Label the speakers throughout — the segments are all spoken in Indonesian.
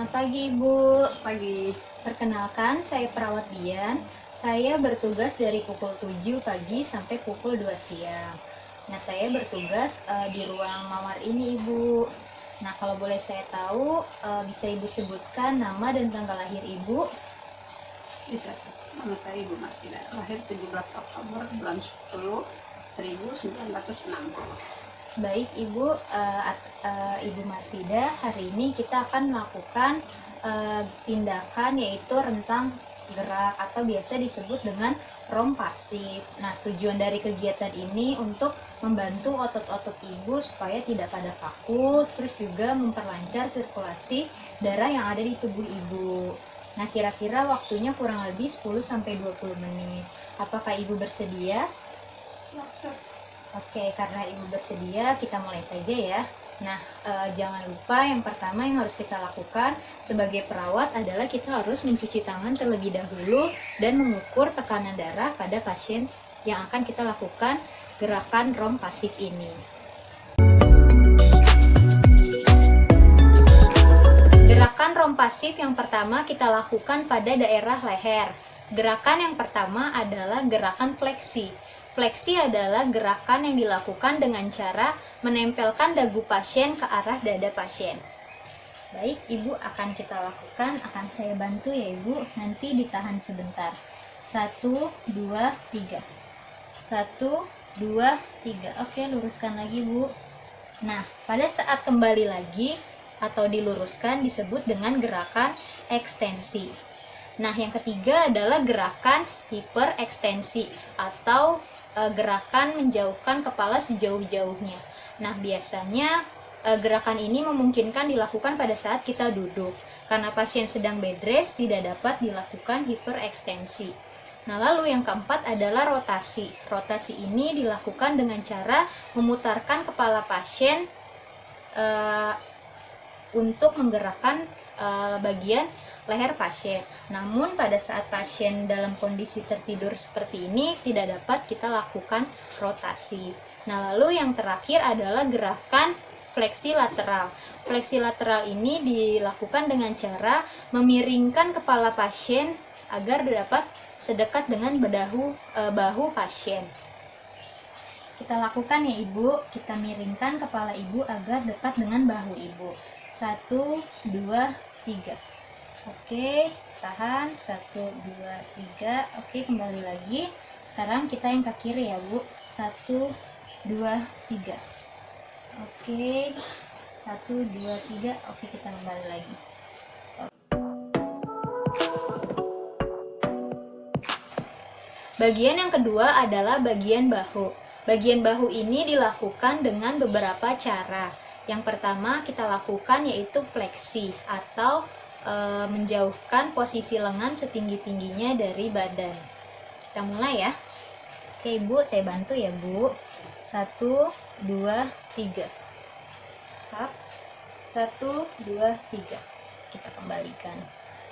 Speaker 1: Selamat pagi, Ibu.
Speaker 2: Pagi.
Speaker 1: Perkenalkan, saya perawat Dian. Saya bertugas dari pukul 7 pagi sampai pukul 2 siang. Nah, saya bertugas di ruang mawar ini, Ibu. Nah, kalau boleh saya tahu, bisa Ibu sebutkan nama dan tanggal lahir Ibu?
Speaker 2: Nama saya Ibu Marsida, lahir 17 Oktober bulan 10 1960.
Speaker 1: Baik Ibu, Ibu Marsida, hari ini kita akan melakukan tindakan yaitu rentang gerak atau biasa disebut dengan rom pasif. Nah, tujuan dari kegiatan ini untuk membantu otot-otot ibu supaya tidak pada kaku, terus juga memperlancar sirkulasi darah yang ada di tubuh ibu. Nah, kira-kira waktunya kurang lebih 10-20 menit. Apakah ibu bersedia?
Speaker 2: Siap, Sos.
Speaker 1: Oke, karena ibu bersedia, kita mulai saja ya. Nah, jangan lupa yang pertama yang harus kita lakukan sebagai perawat adalah kita harus mencuci tangan terlebih dahulu dan mengukur tekanan darah pada pasien yang akan kita lakukan gerakan rom pasif ini. Gerakan rom pasif yang pertama kita lakukan pada daerah leher. Gerakan yang pertama adalah gerakan fleksi. Fleksi adalah gerakan yang dilakukan dengan cara menempelkan dagu pasien ke arah dada pasien. Baik, Ibu akan kita lakukan, akan saya bantu ya Ibu, nanti ditahan sebentar. 1, 2, 3. 1, 2, 3. Oke, luruskan lagi Bu. Nah, pada saat kembali lagi atau diluruskan disebut dengan gerakan ekstensi. Nah, yang ketiga adalah gerakan hiperekstensi atau gerakan menjauhkan kepala sejauh-jauhnya. Nah, biasanya gerakan ini memungkinkan dilakukan pada saat kita duduk. Karena pasien sedang bed rest tidak dapat dilakukan hiperekstensi. Nah, lalu yang keempat adalah rotasi. Rotasi ini dilakukan dengan cara memutarkan kepala pasien untuk menggerakkan bagian leher pasien. Namun pada saat pasien dalam kondisi tertidur seperti ini tidak dapat kita lakukan rotasi. Nah, lalu yang terakhir adalah gerakan fleksi lateral. Fleksi lateral ini dilakukan dengan cara memiringkan kepala pasien agar dapat sedekat dengan bahu pasien. Kita lakukan ya Ibu, kita miringkan kepala Ibu agar dekat dengan bahu Ibu. 1, 2, 3. Oke, tahan. 1, 2, 3. Oke, kembali lagi. Sekarang kita yang ke kiri ya Bu. 1, 2, 3. Oke, 1, 2, 3. Oke, kita kembali lagi. Bagian yang kedua adalah bagian bahu. Bagian bahu ini dilakukan dengan beberapa cara. Yang pertama kita lakukan yaitu fleksi atau menjauhkan posisi lengan setinggi-tingginya dari badan. Kita mulai ya. Oke Ibu, saya bantu ya Bu. 1, 2, 3. Hap. 1, 2, 3. Kita kembalikan.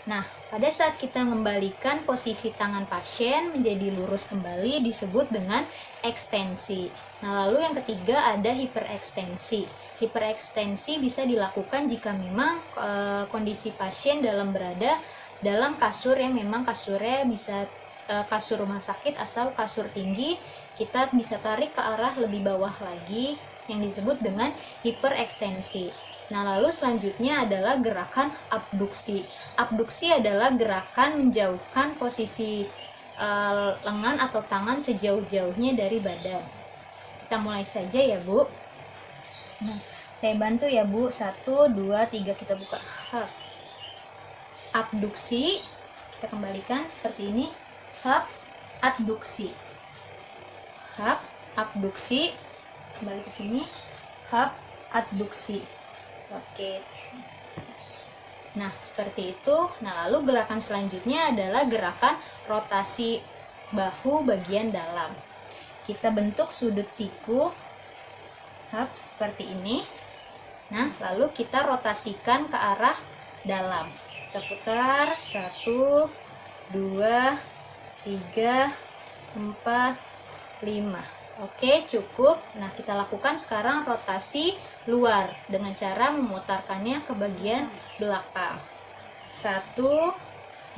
Speaker 1: Nah, pada saat kita mengembalikan posisi tangan pasien menjadi lurus kembali disebut dengan ekstensi. Nah, lalu yang ketiga ada hiperekstensi. Hiperekstensi bisa dilakukan jika memang kondisi pasien berada dalam kasur yang memang kasurnya bisa kasur rumah sakit atau kasur tinggi, kita bisa tarik ke arah lebih bawah lagi yang disebut dengan hiperekstensi. Nah, lalu selanjutnya adalah gerakan abduksi. Abduksi adalah gerakan menjauhkan posisi lengan atau tangan sejauh-jauhnya dari badan. Kita mulai saja ya Bu. Nah, saya bantu ya Bu. 1, 2, 3 kita buka. Hap. Abduksi. Kita kembalikan seperti ini. Hap, abduksi. Hap, abduksi. Kembali ke sini. Hap, abduksi. Oke. Nah, seperti itu. Nah, lalu gerakan selanjutnya adalah gerakan rotasi bahu bagian dalam. Kita bentuk sudut siku. Hap, seperti ini. Nah, lalu kita rotasikan ke arah dalam. Kita putar. 1, 2, 3, 4, 5. Oke, cukup. Nah, kita lakukan sekarang rotasi luar dengan cara memutarkannya ke bagian belakang. 1,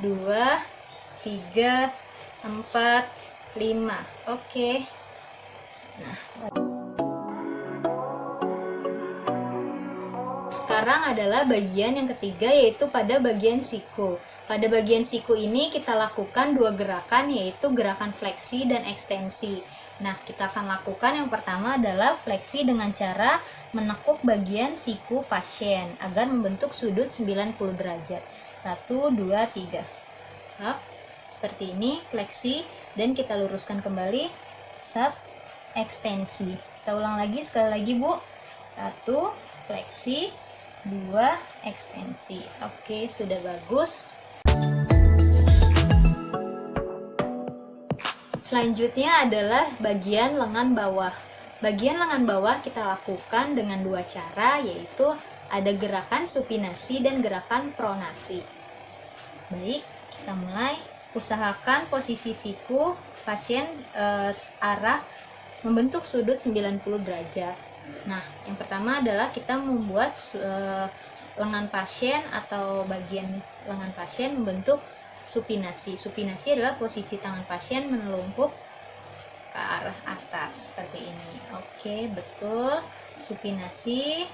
Speaker 1: 2, 3, 4, 5. Oke. Nah, sekarang adalah bagian yang ketiga, yaitu pada bagian siku. Pada bagian siku ini kita lakukan dua gerakan, yaitu gerakan fleksi dan ekstensi. Nah, kita akan lakukan yang pertama adalah fleksi dengan cara menekuk bagian siku pasien agar membentuk sudut 90 derajat. 1, 2, 3. Up. Seperti ini, fleksi, dan kita luruskan kembali. Sub, ekstensi. Kita ulang lagi, sekali lagi Bu. 1, fleksi, 2, ekstensi. Oke, sudah bagus. Selanjutnya adalah bagian lengan bawah. Bagian lengan bawah kita lakukan dengan dua cara, yaitu ada gerakan supinasi dan gerakan pronasi. Baik, kita mulai. Usahakan posisi siku pasien arah membentuk sudut 90 derajat. Nah, yang pertama adalah kita membuat lengan pasien atau bagian lengan pasien membentuk supinasi. Supinasi adalah posisi tangan pasien menelungkup ke arah atas seperti ini. Oke, betul. Supinasi.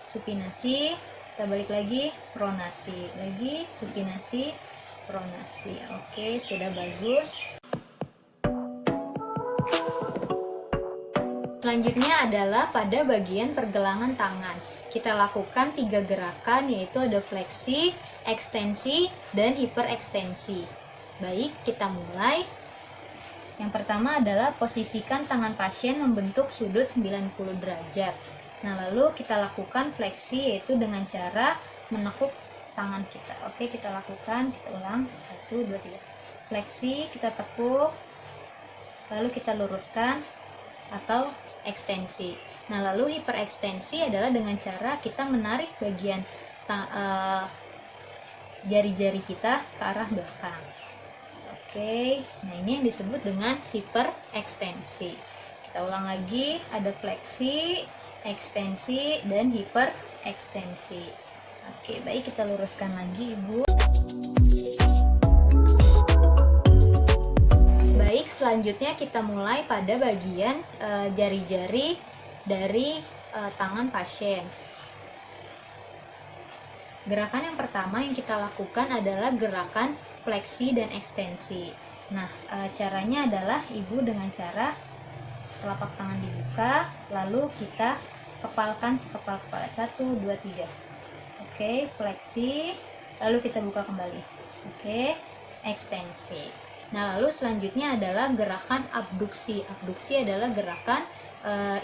Speaker 1: Supinasi. Kita balik lagi, pronasi. Lagi supinasi, pronasi. Oke, sudah bagus. Selanjutnya adalah pada bagian pergelangan tangan. Kita lakukan 3 gerakan, yaitu ada fleksi, ekstensi, dan hiperekstensi. Baik, kita mulai. Yang pertama adalah posisikan tangan pasien membentuk sudut 90 derajat. Nah, lalu kita lakukan fleksi, yaitu dengan cara menekuk tangan kita. Oke, kita lakukan, kita ulang. 1, 2, 3. Fleksi, kita tekuk, lalu kita luruskan atau ekstensi. Nah, lalu hiperekstensi adalah dengan cara kita menarik bagian jari-jari kita ke arah belakang. Oke, nah ini yang disebut dengan hiperekstensi. Kita ulang lagi, ada fleksi, ekstensi, dan hiperekstensi. Oke, baik, kita luruskan lagi, Ibu. Baik, selanjutnya kita mulai pada bagian jari-jari dari tangan pasien. Gerakan yang pertama yang kita lakukan adalah gerakan fleksi dan ekstensi. Nah, caranya adalah Ibu dengan cara telapak tangan dibuka, lalu kita kepalkan sekepal-kepala. 1, 2, 3. Oke, fleksi, lalu kita buka kembali. Oke, ekstensi. Nah, lalu selanjutnya adalah gerakan abduksi. Abduksi adalah gerakan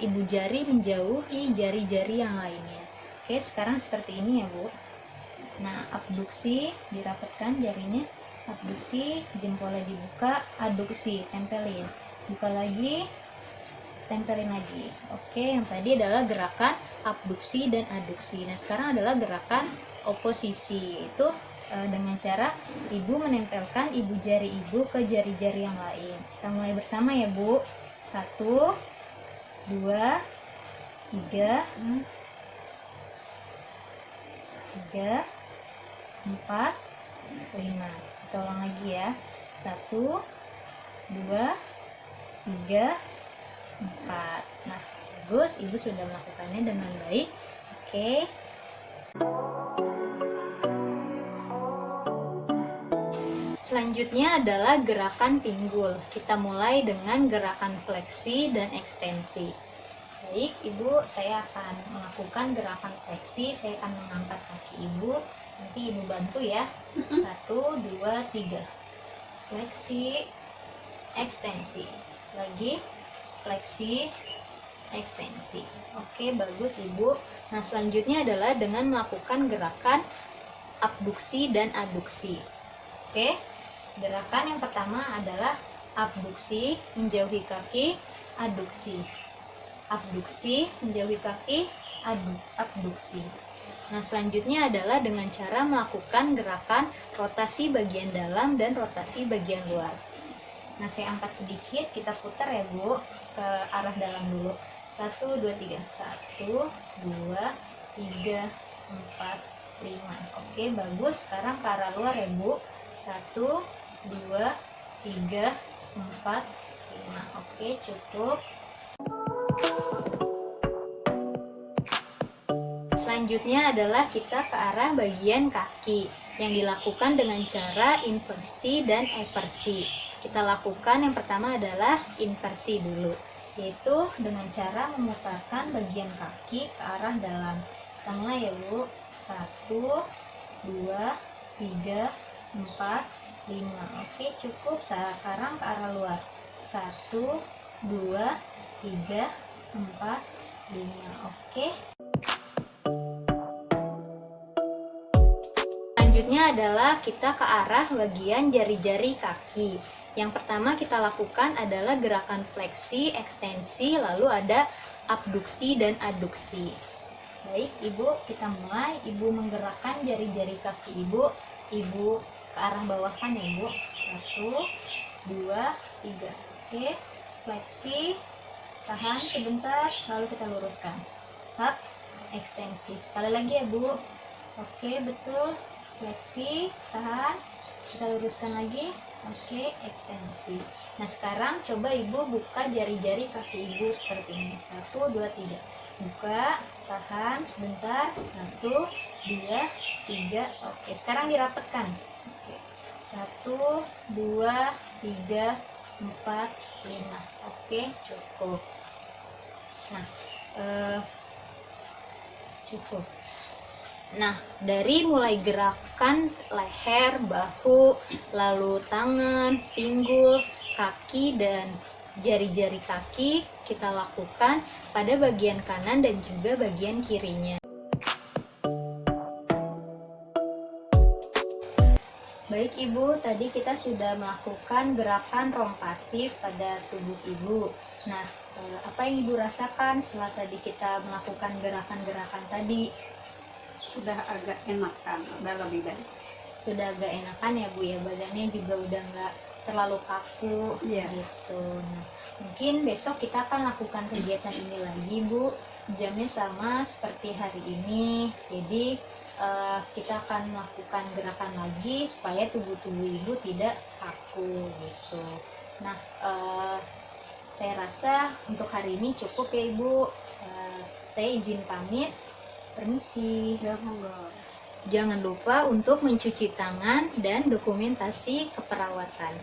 Speaker 1: ibu jari menjauhi jari-jari yang lainnya. Oke, sekarang seperti ini ya, Bu. Nah, abduksi, dirapatkan jarinya. Abduksi, jempolnya dibuka, aduksi, tempelin. Buka lagi, tempelin lagi. Oke, yang tadi adalah gerakan abduksi dan aduksi. Nah, sekarang adalah gerakan oposisi, yaitu dengan cara Ibu menempelkan ibu jari Ibu ke jari-jari yang lain. Kita mulai bersama ya, Bu. 1, 2, 3, 4, 5. Kita ulang lagi ya. 1, 2, 3, 4. Nah, bagus, Ibu sudah melakukannya dengan baik. Oke. Selanjutnya adalah gerakan pinggul. Kita mulai dengan gerakan fleksi dan ekstensi. Baik, Ibu, saya akan melakukan gerakan fleksi. Saya akan mengangkat kaki Ibu. Nanti Ibu bantu ya. 1, 2, 3. Fleksi, ekstensi. Lagi, fleksi, ekstensi. Oke, bagus Ibu. Nah, selanjutnya adalah dengan melakukan gerakan abduksi dan aduksi. Oke, gerakan yang pertama adalah abduksi, menjauhi kaki, aduksi. Abduksi, menjauhi kaki, abduksi. Nah, selanjutnya adalah dengan cara melakukan gerakan rotasi bagian dalam dan rotasi bagian luar. Nah, saya angkat sedikit, kita putar ya, Bu, ke arah dalam dulu. 1, 2, 3. 1, 2, 3, 4, 5. Oke, bagus. Sekarang ke arah luar ya, Bu. 1, 2, 3, 4, 5. Oke, cukup. Selanjutnya adalah kita ke arah bagian kaki yang dilakukan dengan cara inversi dan eversi. Kita lakukan yang pertama adalah inversi dulu, yaitu dengan cara memutarkan bagian kaki ke arah dalam. Kita mulai ya, Bu. 1, 2, 3, 4, 5. Oke, cukup. Sekarang ke arah luar. 1, 2, 3, 4, 5. Oke. Selanjutnya adalah kita ke arah bagian jari-jari kaki. Yang pertama kita lakukan adalah gerakan fleksi, ekstensi, lalu ada abduksi dan aduksi. Baik, Ibu, kita mulai. Ibu menggerakkan jari-jari kaki Ibu. Ibu ke arah bawah kan ya, Ibu. 1, 2, 3. Oke, fleksi, tahan sebentar, lalu kita luruskan. Hap, ekstensi. Sekali lagi ya, Bu. Oke, betul. Fleksi, tahan, kita luruskan lagi. Oke, ekstensi. Nah, sekarang coba Ibu buka jari-jari kaki Ibu seperti ini. 1, 2, 3. Buka, tahan sebentar. 1, 2, 3. Oke, sekarang dirapatkan. Oke. 1, 2, 3, 4, 5. Oke, cukup. Nah, cukup. Nah, dari mulai gerakan leher, bahu, lalu tangan, pinggul, kaki, dan jari-jari kaki kita lakukan pada bagian kanan dan juga bagian kirinya. Baik Ibu, tadi kita sudah melakukan gerakan rompasif pada tubuh Ibu. Nah, apa yang Ibu rasakan setelah tadi kita melakukan gerakan-gerakan tadi?
Speaker 2: Sudah agak enakan, udah lebih baik.
Speaker 1: Sudah agak enakan ya Bu ya, badannya juga udah nggak terlalu kaku gitu. Nah, mungkin besok kita akan lakukan kegiatan ini lagi Bu, jamnya sama seperti hari ini. Jadi kita akan melakukan gerakan lagi supaya tubuh Ibu tidak kaku gitu. Nah, saya rasa untuk hari ini cukup ya Ibu. Saya izin pamit. Permisi.
Speaker 2: Ya, monggo.
Speaker 1: Jangan lupa untuk mencuci tangan dan dokumentasi keperawatan.